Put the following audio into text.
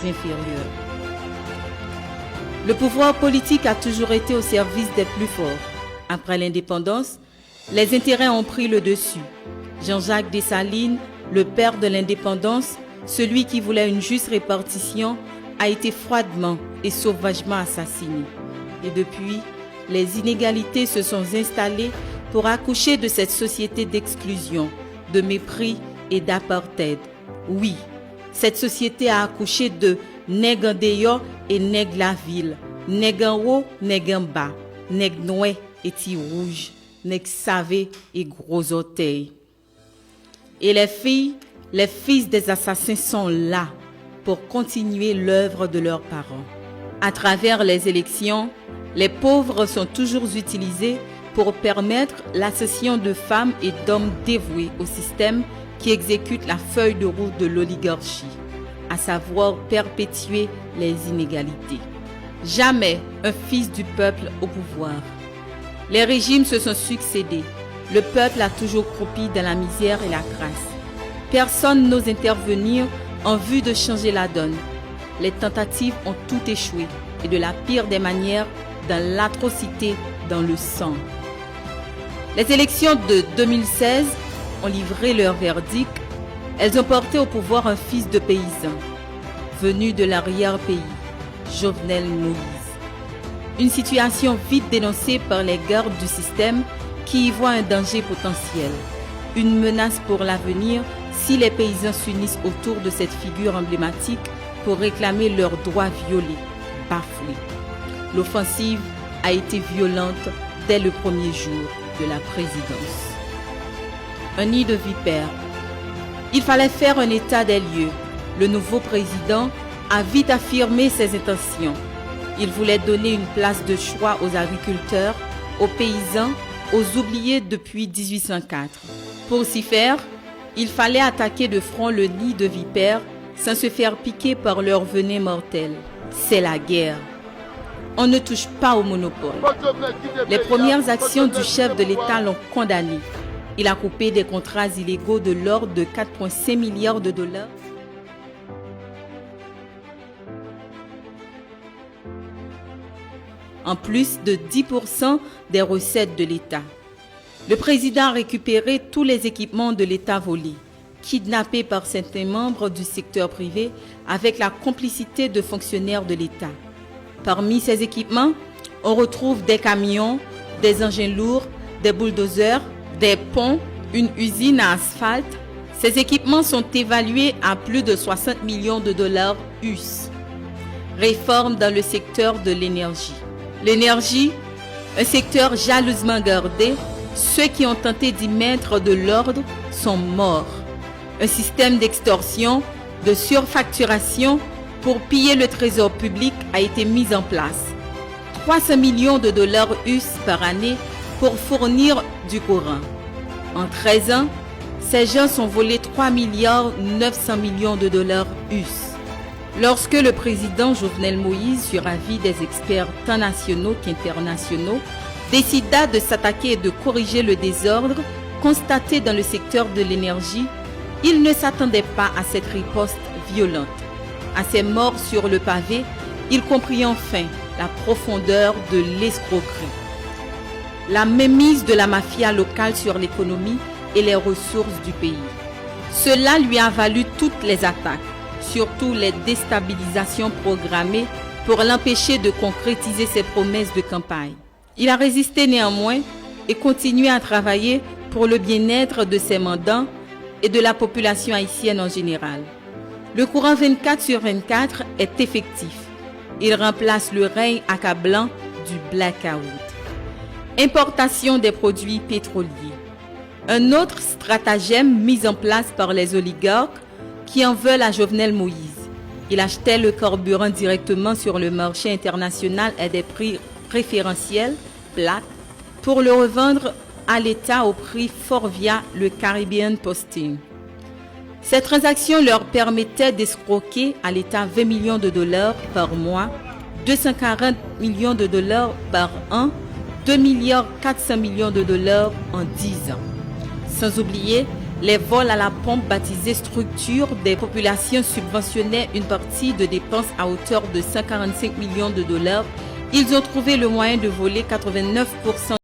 inférieurs. Le pouvoir politique a toujours été au service des plus forts. Après l'indépendance, les intérêts ont pris le dessus. Jean-Jacques Dessalines, le père de l'indépendance, celui qui voulait une juste répartition, a été froidement et sauvagement assassiné. Et depuis, les inégalités se sont installées pour accoucher de cette société d'exclusion, de mépris et d'apartheid. Oui, cette société a accouché de nèg en dehors et nèg la ville, nèg en haut, nèg en bas, nèg noir et ti rouge, nèg savé et gros orteils. Et les filles, les fils des assassins sont là pour continuer l'œuvre de leurs parents. À travers les élections, les pauvres sont toujours utilisés pour permettre l'accession de femmes et d'hommes dévoués au système qui exécute la feuille de route de l'oligarchie, à savoir perpétuer les inégalités. Jamais un fils du peuple au pouvoir. Les régimes se sont succédés. Le peuple a toujours croupi dans la misère et la crasse. Personne n'ose intervenir en vue de changer la donne. Les tentatives ont tout échoué, et de la pire des manières, dans l'atrocité, dans le sang. Les élections de 2016 ont livré leur verdict. Elles ont porté au pouvoir un fils de paysan, venu de l'arrière-pays, Jovenel Moïse. Une situation vite dénoncée par les gardes du système qui y voient un danger potentiel, une menace pour l'avenir si les paysans s'unissent autour de cette figure emblématique pour réclamer leurs droits violés, bafoués. L'offensive a été violente dès le premier jour de la présidence. Un nid de vipères. Il fallait faire un état des lieux. Le nouveau président a vite affirmé ses intentions. Il voulait donner une place de choix aux agriculteurs, aux paysans, aux oubliés depuis 1804. Pour s'y faire, il fallait attaquer de front le nid de vipères sans se faire piquer par leur venin mortel. C'est la guerre. On ne touche pas au monopole. Les premières actions du chef de l'État l'ont condamné. Il a coupé des contrats illégaux de l'ordre de 4,5 milliards de dollars. En plus de 10% des recettes de l'État. Le président a récupéré tous les équipements de l'État volés, kidnappés par certains membres du secteur privé avec la complicité de fonctionnaires de l'État. Parmi ces équipements, on retrouve des camions, des engins lourds, des bulldozers, des ponts, une usine à asphalte. Ces équipements sont évalués à plus de 60 millions de dollars US. Réforme dans le secteur de l'énergie. L'énergie, un secteur jalousement gardé, ceux qui ont tenté d'y mettre de l'ordre sont morts. Un système d'extorsion, de surfacturation pour piller le trésor public a été mis en place. 300 millions de dollars US par année pour fournir du courant. En 13 ans, ces gens sont volés 3 milliards 900 millions de dollars US. Lorsque le président Jovenel Moïse, sur avis des experts tant nationaux qu'internationaux, décida de s'attaquer et de corriger le désordre constaté dans le secteur de l'énergie, il ne s'attendait pas à cette riposte violente. À ces morts sur le pavé, il comprit enfin la profondeur de l'escroquerie. La mainmise de la mafia locale sur l'économie et les ressources du pays. Cela lui a valu toutes les attaques, surtout les déstabilisations programmées pour l'empêcher de concrétiser ses promesses de campagne. Il a résisté néanmoins et continué à travailler pour le bien-être de ses mandants et de la population haïtienne en général. Le courant 24/24 est effectif. Il remplace le règne accablant du blackout. Importation des produits pétroliers. Un autre stratagème mis en place par les oligarques qui en veulent à Jovenel Moïse. Il achetait le carburant directement sur le marché international à des prix préférentiels, plats, pour le revendre à l'État au prix fort via le Caribbean Posting. Ces transactions leur permettaient d'escroquer à l'État 20 millions de dollars par mois, 240 millions de dollars par an, 2 milliards 400 millions de dollars en 10 ans. Sans oublier Les vols à la pompe baptisés structure des populations subventionnaient une partie de dépenses à hauteur de 145 millions de dollars. Ils ont trouvé le moyen de voler 89%